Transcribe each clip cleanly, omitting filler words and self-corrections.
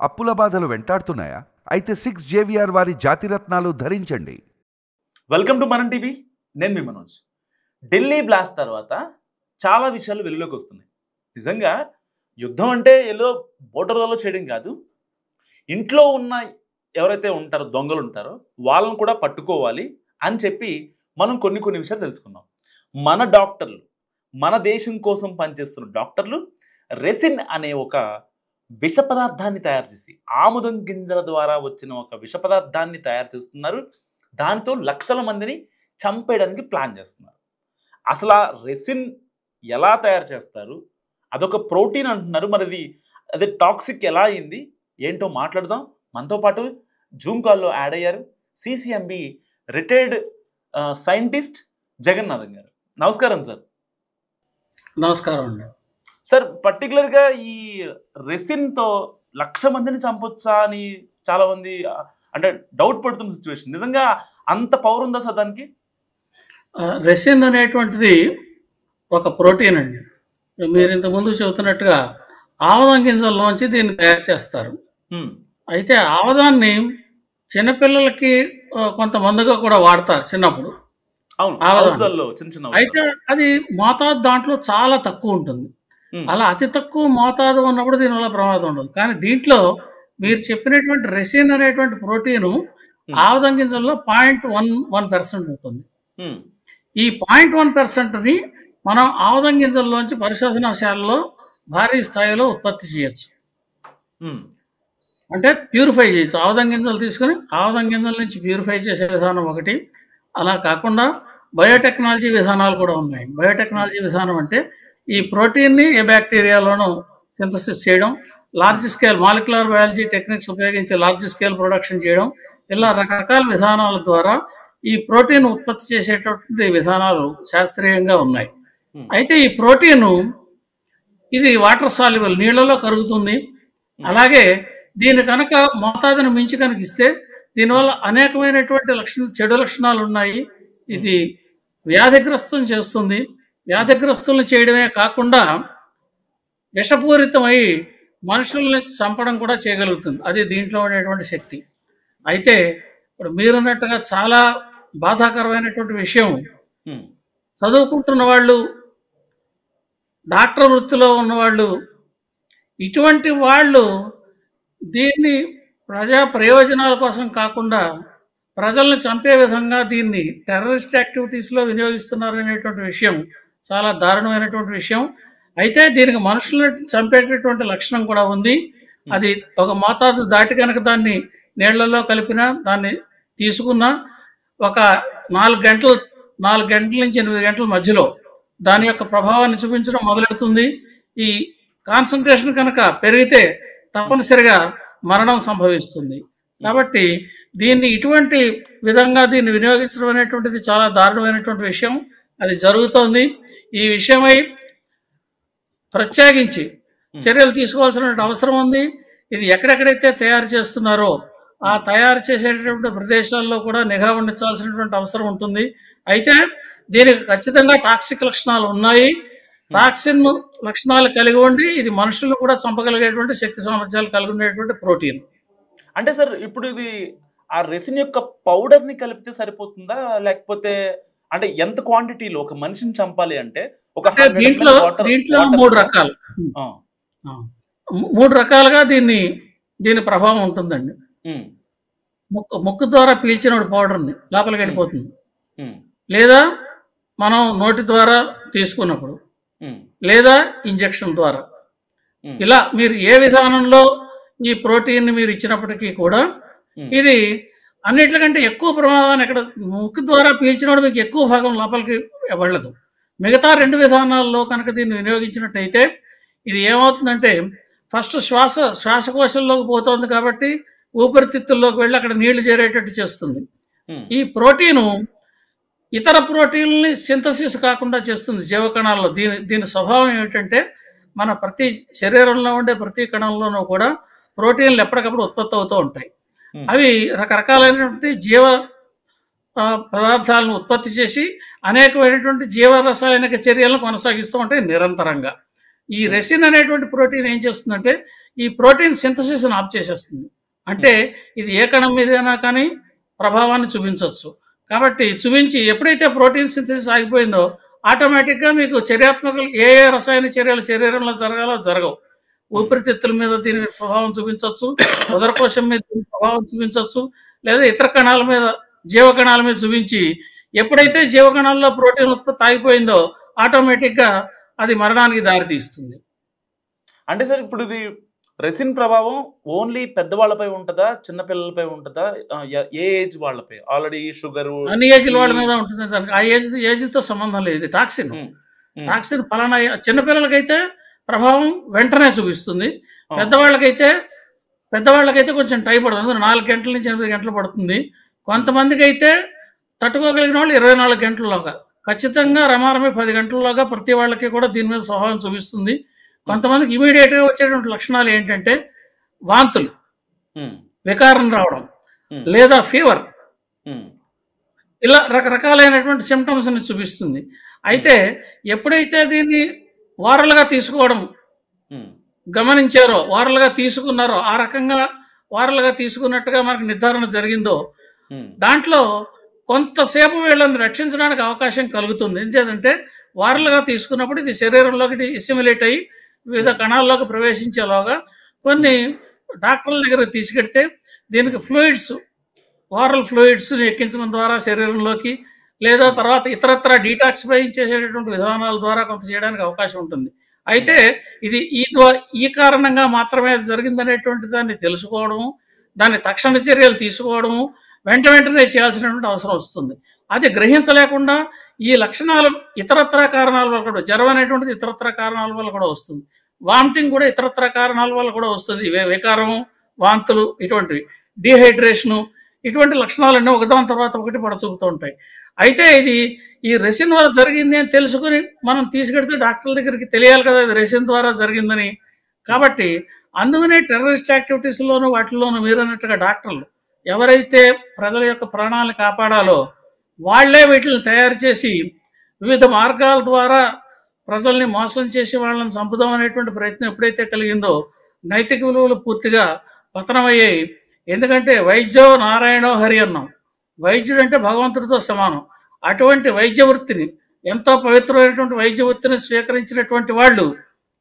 అప్పుల బాధలు వెంటాడుతున్నాయా? అయితే 6 జేవిఆర్ వారి జాతిరత్నాలు ధరించండి. వెల్కమ్ టు మనం టీవీ. నేను మీ మనోజ్. ఢిల్లీ బ్లాస్ట్ తర్వాత చాలా విషయాలు వెలుగులోకి వస్తున్నాయి. నిజంగా యుద్ధం అంటే ఏదో బోర్డర్లలో చేయడం కాదు, ఇంట్లో ఉన్న ఎవరైతే ఉంటారో దొంగలు ఉంటారో వాళ్ళని కూడా పట్టుకోవాలి అని చెప్పి మనం కొన్ని విషయాలు తెలుసుకున్నాం. మన డాక్టర్లు, మన దేశం కోసం పనిచేస్తున్న డాక్టర్లు రెసిన్ అనే ఒక విష పదార్థాన్ని తయారు చేసి, ఆముదం గింజల ద్వారా వచ్చిన ఒక విష పదార్థాన్ని తయారు చేస్తున్నారు. దానితో లక్షల మందిని చంపేయడానికి ప్లాన్ చేస్తున్నారు. అసలు ఆ రెసిన్ ఎలా తయారు చేస్తారు? అదొక ప్రోటీన్ అంటున్నారు, మరి అది టాక్సిక్ ఎలా అయింది ఏంటో మాట్లాడదాం. మనతో పాటు జూమ్ కాల్లో యాడ్ అయ్యారు సిసిఎంబి రిటైర్డ్ సైంటిస్ట్ జగన్నాథం గారు. నమస్కారం సార్. నమస్కారం అండి. సార్, పర్టికులర్గా ఈ రెసిన్తో 1,00,000 మందిని చంపొచ్చా అని చాలా మంది అంటే డౌట్ పడుతున్న సిచ్యువేషన్. నిజంగా అంత పవర్ ఉందా సార్ దానికి? రెసిన్ అనేటువంటిది ఒక ప్రోటీన్ అండి. మీరు ఇంతకుముందు చెబుతున్నట్టుగా ఆముదం గింజల్లోంచి దీన్ని తయారు చేస్తారు. అయితే ఆముదాన్ని చిన్నపిల్లలకి కొంత మందుగా కూడా వాడతారు చిన్నప్పుడు. అయితే అది మోతాదు దాంట్లో చాలా తక్కువ ఉంటుంది. అలా అతి తక్కువ మోతాదు ఉన్నప్పుడు దీనివల్ల ప్రమాదం ఉండదు. కానీ దీంట్లో మీరు చెప్పినటువంటి రెసిన్ అనేటువంటి ప్రోటీను ఆముదం గింజల్లో 0.11% ఉంటుంది. ఈ 0.1%ని మనం ఆముదం గింజల్లోంచి పరిశోధనాశాలలో భారీ స్థాయిలో ఉత్పత్తి చేయొచ్చు. అంటే ప్యూరిఫై చేయొచ్చు. ఆముదం గింజలు తీసుకుని ఆముదం గింజల నుంచి ప్యూరిఫై చేసే విధానం ఒకటి. అలా కాకుండా బయోటెక్నాలజీ విధానాలు కూడా ఉన్నాయి. బయోటెక్నాలజీ విధానం అంటే ఈ ప్రోటీన్ని ఏ బ్యాక్టీరియాలోనూ సింథసిస్ చేయడం, large scale molecular biology techniques ఉపయోగించి లార్జ్ స్కేల్ ప్రొడక్షన్ చేయడం, ఇలా రకరకాల విధానాల ద్వారా ఈ ప్రోటీన్ ఉత్పత్తి చేసేటటువంటి విధానాలు శాస్త్రీయంగా ఉన్నాయి. అయితే ఈ ప్రోటీను ఇది వాటర్ సాల్యుబుల్, నీళ్లలో కరుగుతుంది. అలాగే దీని కనుక మోతాదును మించి కనుక ఇస్తే దీనివల్ల అనేకమైనటువంటి చెడు లక్షణాలు ఉన్నాయి. ఇది వ్యాధిగ్రస్తం చేస్తుంది. వ్యాధిగ్రస్తులను చేయడమే కాకుండా విషపూరితమై మనుషుల్ని చంపడం కూడా చేయగలుగుతుంది. అది దీంట్లో ఉండేటువంటి శక్తి. అయితే ఇప్పుడు మీరున్నట్టుగా చాలా బాధాకరమైనటువంటి విషయం, చదువుకుంటున్న వాళ్ళు, డాక్టర్ వృత్తిలో ఉన్నవాళ్ళు, ఇటువంటి వాళ్ళు దీన్ని ప్రజా ప్రయోజనాల కోసం కాకుండా ప్రజల్ని చంపే విధంగా దీన్ని టెర్రరిస్ట్ యాక్టివిటీస్లో వినియోగిస్తున్నారు అనేటువంటి విషయం చాలా దారుణమైనటువంటి విషయం. అయితే దీనికి మనుషులను చంపేటటువంటి లక్షణం కూడా ఉంది. అది ఒక మోతాదు దాటి కనుక దాన్ని నీళ్లలో కలిపినా, దాన్ని తీసుకున్నా ఒక 4 గంటల నుంచి 8 గంటల మధ్యలో దాని యొక్క ప్రభావాన్ని చూపించడం మొదలెడుతుంది. ఈ కాన్సన్ట్రేషన్ కనుక పెరిగితే తప్పనిసరిగా మరణం సంభవిస్తుంది. కాబట్టి దీన్ని ఇటువంటి విధంగా దీన్ని వినియోగించడం అనేటువంటిది చాలా దారుణమైనటువంటి విషయం. అది జరుగుతోంది. ఈ విషయమై ప్రత్యేకించి చర్యలు తీసుకోవాల్సిన అవసరం ఉంది. ఇది ఎక్కడెక్కడైతే తయారు చేస్తున్నారో ఆ తయారు చేసేటటువంటి ప్రదేశాల్లో కూడా నిఘా ఉండించాల్సినటువంటి అవసరం ఉంటుంది. అయితే దీనికి ఖచ్చితంగా టాక్సిక్ లక్షణాలు ఉన్నాయి. టాక్సిన్ లక్షణాలు కలిగి ఉండి ఇది మనుషులను కూడా చంపగలిగేటువంటి శక్తి సామర్థ్యాలు కలిగి ఉండేటువంటి ప్రోటీన్. అంటే సార్, ఇప్పుడు ఇది ఆ రెసిన్ యొక్క పౌడర్ని కలిపితే సరిపోతుందా, లేకపోతే అంటే ఎంత క్వాంటిటీలో ఒక మనిషిని చంపాలి అంటే ఒక దీంట్లో 3 రకాలు 3 రకాలుగా దీని ప్రభావం ఉంటుందండి. ముక్కు ద్వారా పీల్చిన పౌడర్ని లోపలికి వెళ్ళిపోతుంది, లేదా మనం నోటి ద్వారా తీసుకున్నప్పుడు, లేదా ఇంజెక్షన్ ద్వారా. ఇలా మీరు ఏ విధానంలో ఈ ప్రోటీన్ మీరు ఇచ్చినప్పటికీ కూడా ఇది అన్నిటికంటే ఎక్కువ ప్రమాదాన్ని ఇక్కడ ముక్కు ద్వారా పీల్చినప్పుడు మీకు ఎక్కువ భాగం లోపలికి వెళ్ళదు. మిగతా 2 విధానాల్లో కనుక దీన్ని వినియోగించినట్టయితే ఇది ఏమవుతుందంటే ఫస్ట్ శ్వాసకోశంలోకి పోతుంది కాబట్టి ఊపిరితిత్తుల్లోకి వెళ్ళి అక్కడ నీళ్లు చేరేటట్టు చేస్తుంది. ఈ ప్రోటీను ఇతర ప్రోటీన్ని సింథసిస్ కాకుండా చేస్తుంది జీవకణాల్లో. దీని స్వభావం ఏమిటంటే మన ప్రతి శరీరంలో ఉండే ప్రతి కణంలోనూ కూడా ప్రోటీన్లు ఎప్పటికప్పుడు ఉత్పత్తి అవుతూ ఉంటాయి. అవి రకరకాలైనటువంటి జీవ పదార్థాలను ఉత్పత్తి చేసి అనేకమైనటువంటి జీవ రసాయనిక చర్యలను కొనసాగిస్తూ ఉంటాయి నిరంతరంగా. ఈ రెసిన్ అనేటువంటి ప్రోటీన్ ఏం చేస్తుందంటే ఈ ప్రోటీన్ సింథసిస్ని ఆఫ్ చేసేస్తుంది. అంటే ఇది ఏ కణం మీదైనా కానీ ప్రభావాన్ని చూపించవచ్చు. కాబట్టి చూపించి ఎప్పుడైతే ప్రోటీన్ సింథసిస్ ఆగిపోయిందో ఆటోమేటిక్గా మీకు చర్యాత్మక ఏ రసాయన చర్యలు శరీరంలో జరగాలో జరగవు. ఊపిరితిత్తుల మీద దీని ప్రభావం చూపించవచ్చు, ఉదరకోశం మీద దీని ప్రభావం చూపించవచ్చు, లేదా ఇతర కణాల మీద జీవకణాల మీద చూపించి ఎప్పుడైతే జీవకణాల్లో ప్రోటీన్ ఉత్పత్తి ఆగిపోయిందో ఆటోమేటిక్గా అది మరణానికి దారితీస్తుంది. అంటే సార్ ఇప్పుడు ఇది రెసిన్ ప్రభావం ఓన్లీ పెద్దవాళ్ళపై ఉంటుందా, చిన్నపిల్లలపై ఉంటుందా, ఏ ఏజ్ వాళ్ళపై? ఆల్రెడీ షుగర్ అన్ని ఏజ్ల వాళ్ళ మీద ఉంటుంది. దానికి ఆ ఏజ్తో సంబంధం లేదు. ఇది టాక్సిన్ ఫలానా చిన్నపిల్లలకైతే ప్రభావం వెంటనే చూపిస్తుంది. పెద్దవాళ్ళకైతే కొంచెం టైం పడుతుంది, 4 గంటల నుంచి 8 గంటలు పడుతుంది. కొంతమందికి అయితే తట్టుకోగలిగిన వాళ్ళు 24 గంటల్లోగా, ఖచ్చితంగా రమారమి 10 గంటల్లోగా ప్రతి వాళ్ళకి కూడా దీని మీద స్వభావం చూపిస్తుంది. కొంతమందికి ఇమీడియట్గా వచ్చేటువంటి లక్షణాలు ఏంటంటే వాంతులు, వికారం రావడం, లేదా ఫీవర్, ఇలా రకరకాలైనటువంటి సిమ్టమ్స్ని చూపిస్తుంది. అయితే ఎప్పుడైతే దీన్ని వారలుగా తీసుకోవడం గమనించారో, వారలుగా తీసుకున్నారో, ఆ రకంగా వారలుగా తీసుకున్నట్టుగా మనకు నిర్ధారణ జరిగిందో దాంట్లో కొంతసేపు వీళ్ళని రక్షించడానికి అవకాశం కలుగుతుంది. ఎందుకంటే వారలుగా తీసుకున్నప్పుడు ఇది శరీరంలోకి ఇసిమిలేట్ అయ్యి వివిధ కణాల్లోకి ప్రవేశించేలోగా కొన్ని డాక్టర్ల దగ్గరకు తీసుకెడితే దీనికి వారల్ ఫ్లూయిడ్స్ని ఎక్కించడం ద్వారా శరీరంలోకి, లేదా తర్వాత ఇతరత్ర డీటాక్సిఫై చేసేటటువంటి విధానాల ద్వారా కొంత చేయడానికి అవకాశం ఉంటుంది. అయితే ఇది ఈ కారణంగా మాత్రమే అది జరిగిందనేటువంటి దాన్ని తెలుసుకోవడము, దాన్ని తక్షణ చర్యలు తీసుకోవడము వెంటనే చేయాల్సినటువంటి అవసరం వస్తుంది. అది గ్రహించలేకుండా ఈ లక్షణాలు ఇతరత్ర కారణాల వల్ల కూడా, జ్వరం అనేటువంటిది ఇతరత్ర కారణాల వల్ల కూడా వస్తుంది, వామిటింగ్ కూడా ఇతరత్ర కారణాల వల్ల కూడా వస్తుంది, వికారము, వాంతులు, ఇటువంటివి, డీహైడ్రేషను, ఇటువంటి లక్షణాలన్నీ ఒకదాని తర్వాత ఒకటి పడచూపుతూ ఉంటాయి. అయితే ఇది ఈ రెసిన్ వల్ల జరిగింది అని తెలుసుకుని మనం తీసుకెడితే డాక్టర్ల దగ్గరికి తెలియాలి కదా ఇది రెసిన్ ద్వారా జరిగిందని. కాబట్టి అందుకనే టెర్రరిస్ట్ యాక్టివిటీస్లోనూ వాటిల్లోనూ మీరు అన్నట్టుగా డాక్టర్లు ఎవరైతే ప్రజల యొక్క ప్రాణాలను కాపాడాలో వాళ్లే వీటిని తయారు చేసి వివిధ మార్గాల ద్వారా ప్రజల్ని మోసం చేసి వాళ్ళని చంపుదాం అనేటువంటి ప్రయత్నం ఎప్పుడైతే కలిగిందో నైతిక విలువలు పూర్తిగా పతనమయ్యాయి. ఎందుకంటే వైద్యో నారాయణో హరి అన్నాం, వైద్యుడు అంటే భగవంతుడితో సమానం. అటువంటి వైద్య వృత్తిని, ఎంతో పవిత్రమైనటువంటి వైద్య వృత్తిని స్వీకరించినటువంటి వాళ్ళు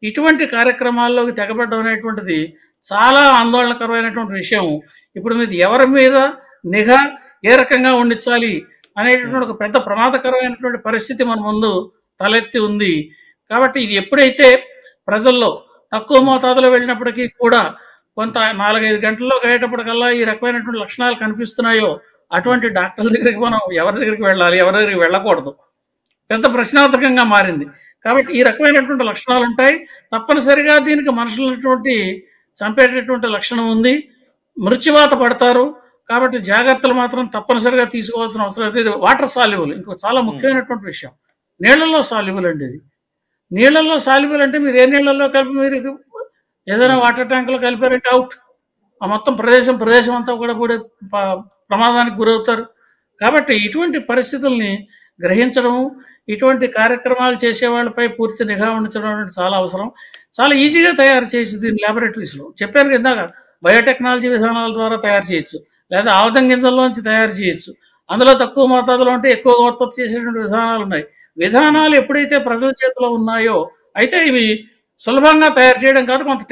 ఇటువంటి కార్యక్రమాల్లోకి తెగబడ్డం అనేటువంటిది చాలా ఆందోళనకరమైనటువంటి విషయం. ఇప్పుడు మీరు ఎవరి మీద నిఘా ఏ రకంగా ఉండించాలి అనేటటువంటి ఒక పెద్ద ప్రమాదకరమైనటువంటి పరిస్థితి మన ముందు తలెత్తి ఉంది. కాబట్టి ఇది ఎప్పుడైతే ప్రజల్లో తక్కువ మోతాదులో వెళ్ళినప్పటికీ కూడా కొంత 4-5 గంటల్లో అయ్యేటప్పటికల్లా ఈ రకమైనటువంటి లక్షణాలు కనిపిస్తున్నాయో అటువంటి డాక్టర్ల దగ్గరికి మనం ఎవరి దగ్గరికి వెళ్ళాలి, ఎవరి దగ్గరికి వెళ్ళకూడదు, పెద్ద ప్రశ్నార్థకంగా మారింది. కాబట్టి ఈ రకమైనటువంటి లక్షణాలు ఉంటాయి. తప్పనిసరిగా దీనికి మనుషులటువంటి చంపేటటువంటి లక్షణం ఉంది, మృత్యువాత పడతారు. కాబట్టి జాగ్రత్తలు మాత్రం తప్పనిసరిగా తీసుకోవాల్సిన అవసరం అయితే. ఇది వాటర్ సాల్యుబుల్, ఇంకో చాలా ముఖ్యమైనటువంటి విషయం, నీళ్లలో సాల్యుబుల్ అండి. ఇది నీళ్లలో సాల్యుబుల్ అంటే మీరు ఏ నీళ్లలో కలిపి మీరు ఏదైనా వాటర్ ట్యాంకులో కలిపారంటే అవుట్, ఆ మొత్తం ప్రదేశం అంతా కూడా ప్రమాదానికి గురవుతారు. కాబట్టి ఇటువంటి పరిస్థితుల్ని గ్రహించడము, ఇటువంటి కార్యక్రమాలు చేసే వాళ్ళపై పూర్తి నిఘా ఉంచడం అనేది చాలా అవసరం. చాలా ఈజీగా తయారు చేసి దీన్ని ల్యాబొరేటరీస్లో చెప్పాను ఇందాక, బయోటెక్నాలజీ విధానాల ద్వారా తయారు చేయొచ్చు, లేదా ఆముదం గింజల్లోంచి తయారు చేయొచ్చు. అందులో తక్కువ మోతాదులో ఉంటే ఎక్కువగా ఉత్పత్తి చేసేటువంటి విధానాలు ఉన్నాయి. విధానాలు ఎప్పుడైతే ప్రజల చేతిలో ఉన్నాయో అయితే ఇవి సులభంగా తయారు చేయడం కాదు, కొంత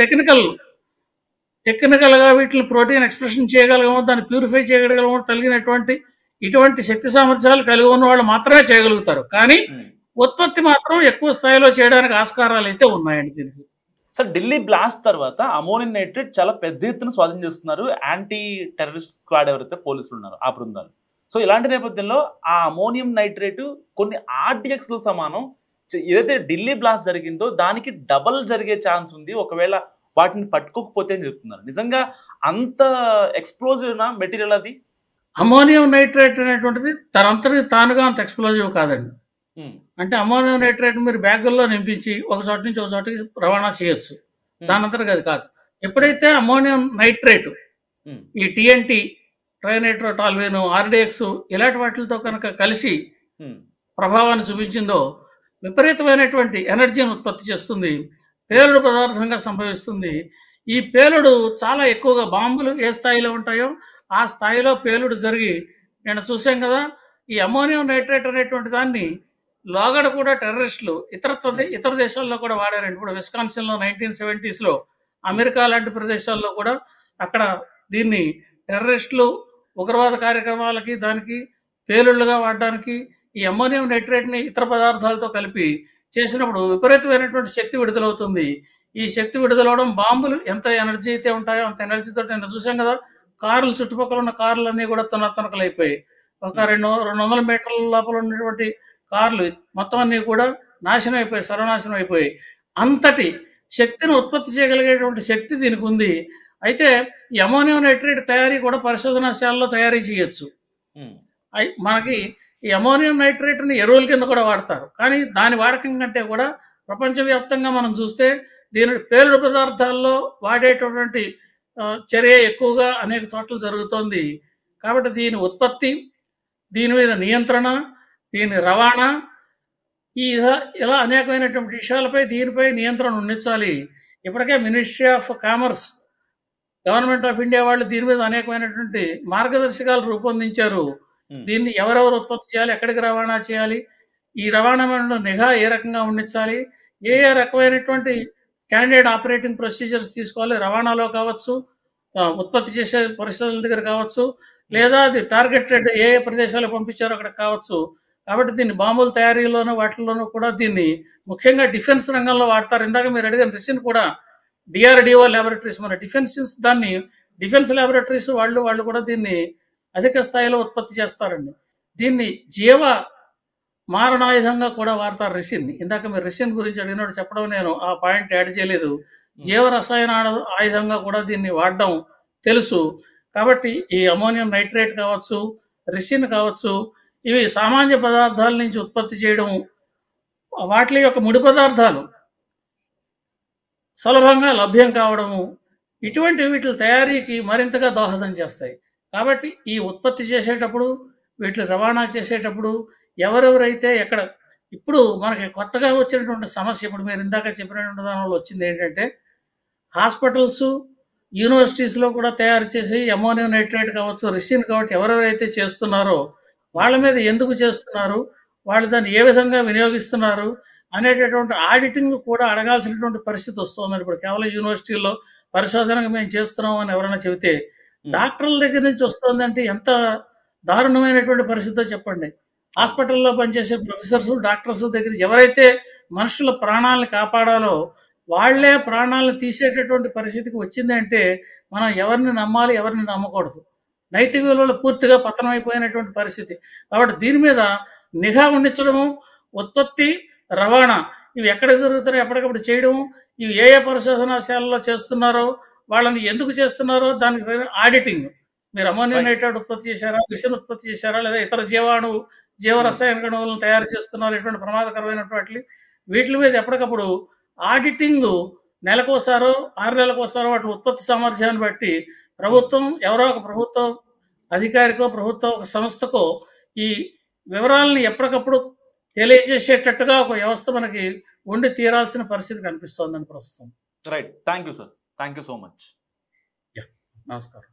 టెక్నికల్గా వీటిని ప్రోటీన్ ఎక్స్ప్రెషన్ చేయగలగము, దాన్ని ప్యూరిఫై చేయగలగము, కలిగినటువంటి ఇటువంటి శక్తి సామర్థ్యాలు కలిగి ఉన్న వాళ్ళు మాత్రమే చేయగలుగుతారు. కానీ ఉత్పత్తి మాత్రం ఎక్కువ స్థాయిలో చేయడానికి ఆస్కారాలు అయితే ఉన్నాయండి దీనికి. సార్, ఢిల్లీ బ్లాస్ట్ తర్వాత అమోనియం నైట్రేట్ చాలా పెద్ద ఎత్తున స్వాధీనం చేస్తున్నారు యాంటీ టెర్రరిస్ట్ స్క్వాడ్ ఎవరైతే పోలీసులు ఉన్నారో ఆ బృందాలు. సో ఇలాంటి నేపథ్యంలో ఆ అమోనియం నైట్రేట్ కొన్ని ఆర్డిఎక్స్ల సమానం. ఏదైతే ఢిల్లీ బ్లాస్ట్ జరిగిందో దానికి డబల్ జరిగే ఛాన్స్ ఉంది ఒకవేళ వాటిని పట్టుకోకపోతే అని చెప్తున్నారు. నిజంగా అంత ఎక్స్ప్లోజివ్ మెటీరియల్ అది? అమోనియం నైట్రేట్ అనేటువంటిది తనంతటి తానుగా అంత ఎక్స్ప్లోజివ్ కాదండి. అంటే అమోనియం నైట్రేట్ మీరు బ్యాగుల్లో నింపించి ఒక చోట నుంచి ఒక చోటకి రవాణా చేయొచ్చు, దానంతటికి అది కాదు. ఎప్పుడైతే అమోనియం నైట్రేట్ ఈ TNT, ట్రైనైట్రోటాల్వేను, RDX ఇలాంటి వాటితో కనుక కలిసి ప్రభావాన్ని చూపించిందో విపరీతమైనటువంటి ఎనర్జీని ఉత్పత్తి చేస్తుంది. పేలుడు పదార్థంగా సంభవిస్తుంది. ఈ పేలుడు చాలా ఎక్కువగా బాంబులు ఏ స్థాయిలో ఉంటాయో ఆ స్థాయిలో పేలుడు జరిగి నేను చూసాం కదా. ఈ అమోనియం నైట్రేట్ అనేటువంటి దాన్ని లోగడ కూడా టెర్రరిస్టులు ఇతర దేశాల్లో కూడా వాడారండి. ఇప్పుడు విస్కాన్సిన్లో 1970s అమెరికా లాంటి ప్రదేశాల్లో కూడా అక్కడ దీన్ని టెర్రరిస్టులు ఉగ్రవాద కార్యక్రమాలకి దానికి పేలుళ్లుగా వాడడానికి ఈ అమోనియం నైట్రేట్ని ఇతర పదార్థాలతో కలిపి చేసినప్పుడు విపరీతమైనటువంటి శక్తి విడుదలవుతుంది. ఈ శక్తి విడుదలవడం బాంబులు ఎంత ఎనర్జీ అయితే ఉంటాయో అంత ఎనర్జీతో నేను చూసాం కదా. కార్లు చుట్టుపక్కల ఉన్న కార్లన్నీ కూడా తొనతనకలైపోయాయి. ఒక 200 మీటర్ల లోపల ఉన్నటువంటి కార్లు మొత్తం అన్నీ కూడా నాశనం అయిపోయాయి, సర్వనాశనం అయిపోయాయి. అంతటి శక్తిని ఉత్పత్తి చేయగలిగేటువంటి శక్తి దీనికి ఉంది. అయితే ఈ అమోనియం నైట్రేట్ తయారీ కూడా పరిశోధనాశాలలో తయారీ చేయొచ్చు. మనకి ఈ అమోనియం నైట్రేట్ని ఎరువుల కింద కూడా వాడతారు. కానీ దాని వాడకం కంటే కూడా ప్రపంచవ్యాప్తంగా మనం చూస్తే దీని పేలుడు పదార్థాల్లో వాడేటటువంటి చర్య ఎక్కువగా అనేక చోట్ల జరుగుతోంది. కాబట్టి దీని ఉత్పత్తి, దీని మీద నియంత్రణ, దీని రవాణా, ఇలా అనేకమైనటువంటి విషయాలపై దీనిపై నియంత్రణ ఉండించాలి. ఇప్పటికే ministry of commerce, government of India వాళ్ళు దీని మీద అనేకమైనటువంటి మార్గదర్శకాలు రూపొందించారు. దీన్ని ఎవరెవరు ఉత్పత్తి చేయాలి, ఎక్కడికి రవాణా చేయాలి, ఈ రవాణా నిఘా ఏ రకంగా ఉండించాలి, ఏ రకమైనటువంటి స్టాండర్డ్ ఆపరేటింగ్ ప్రొసీజర్స్ తీసుకోవాలి, రవాణాలో కావచ్చు, ఉత్పత్తి చేసే పరిశ్రమల దగ్గర కావచ్చు, లేదా అది టార్గెటెడ్ ఏ ప్రదేశాలకు పంపించారో అక్కడ కావచ్చు. కాబట్టి దీన్ని బాంబుల తయారీలోనూ వాటిల్లోనూ కూడా దీన్ని ముఖ్యంగా డిఫెన్స్ రంగంలో వాడతారు. ఇందాక మీరు అడిగిన రిసిన్ కూడా డిఆర్డిఓ ల్యాబొరేటరీస్, మన డిఫెన్స్ ల్యాబొరేటరీస్ వాళ్ళు కూడా దీన్ని అధిక స్థాయిలో ఉత్పత్తి చేస్తారండి. దీన్ని జీవ మారణాయుధంగా కూడా వాడతారు రెసిన్. ఇందాక మీరు రెసిన్ గురించి అడిగినట్టు చెప్పడం నేను ఆ పాయింట్ యాడ్ చేయలేదు. జీవ రసాయన ఆయుధంగా కూడా దీన్ని వాడడం తెలుసు. కాబట్టి ఈ అమోనియం నైట్రేట్ కావచ్చు, రెసిన్ కావచ్చు, ఇవి సామాన్య పదార్థాల నుంచి ఉత్పత్తి చేయడం, వాటి యొక్క ముడి పదార్థాలు సులభంగా లభ్యం కావడము, ఇటువంటి వీటి తయారీకి మరింతగా దోహదం చేస్తాయి. కాబట్టి ఈ ఉత్పత్తి చేసేటప్పుడు, వీటిని రవాణా చేసేటప్పుడు ఎవరెవరైతే ఎక్కడ, ఇప్పుడు మనకి కొత్తగా వచ్చినటువంటి సమస్య, ఇప్పుడు మీరు ఇందాక చెప్పినటువంటి దానిలో వచ్చింది ఏంటంటే, హాస్పిటల్స్, యూనివర్సిటీస్లో కూడా తయారు చేసి అమోనియం నైట్రేట్ కావచ్చు, రెసిన్ కావచ్చు, ఎవరెవరైతే చేస్తున్నారో వాళ్ళ మీద ఎందుకు చేస్తున్నారు, వాళ్ళు దాన్ని ఏ విధంగా వినియోగిస్తున్నారు అనేటటువంటి ఆడిటింగ్ కూడా అడగాల్సినటువంటి పరిస్థితి వస్తుంది. ఇప్పుడు కేవలం యూనివర్సిటీల్లో పరిశోధనగా మేము చేస్తున్నాం అని ఎవరైనా చెబితే డాక్టర్ల దగ్గర నుంచి వస్తుందంటే ఎంత దారుణమైనటువంటి పరిస్థితో చెప్పండి. హాస్పిటల్లో పనిచేసే ప్రొఫెసర్స్, డాక్టర్స్ దగ్గర ఎవరైతే మనుషుల ప్రాణాలను కాపాడాలో వాళ్లే ప్రాణాలను తీసేటటువంటి పరిస్థితికి వచ్చిందంటే మనం ఎవరిని నమ్మాలి, ఎవరిని నమ్మకూడదు. నైతిక విలువలు పూర్తిగా పతనమైపోయినటువంటి పరిస్థితి. కాబట్టి దీని మీద నిఘా ఉండించడము, ఉత్పత్తి, రవాణా ఇవి ఎక్కడ జరుగుతారో ఎప్పటికప్పుడు చేయడము, ఇవి ఏ ఏ పరిశోధనాశాలలో చేస్తున్నారో, వాళ్ళని ఎందుకు చేస్తున్నారో దానికి ఆడిటింగ్. మీరు అమోనియం నైట్రేట్ ఉత్పత్తి చేశారా, విషం ఉత్పత్తి చేశారా, లేదా ఇతర జీవ రసాయన అణువులను తయారు చేస్తున్నారు, ఇటువంటి ప్రమాదకరమైనటువంటి వీటి మీద ఎప్పటికప్పుడు ఆడిటింగ్ నెలకోసారో 6 నెలలకోసారో వాటి ఉత్పత్తి సామర్థ్యాన్ని బట్టి ప్రభుత్వం, ఎవరో ఒక ప్రభుత్వ అధికారికో, ప్రభుత్వ ఒక సంస్థకో ఈ వివరాలని ఎప్పటికప్పుడు తెలియజేసేటట్టుగా ఒక వ్యవస్థ మనకి ఉండి తీరాల్సిన పరిస్థితి కనిపిస్తోందని ప్రస్తుతం. Right. Thank you sir. Thank you so much. నమస్కారం.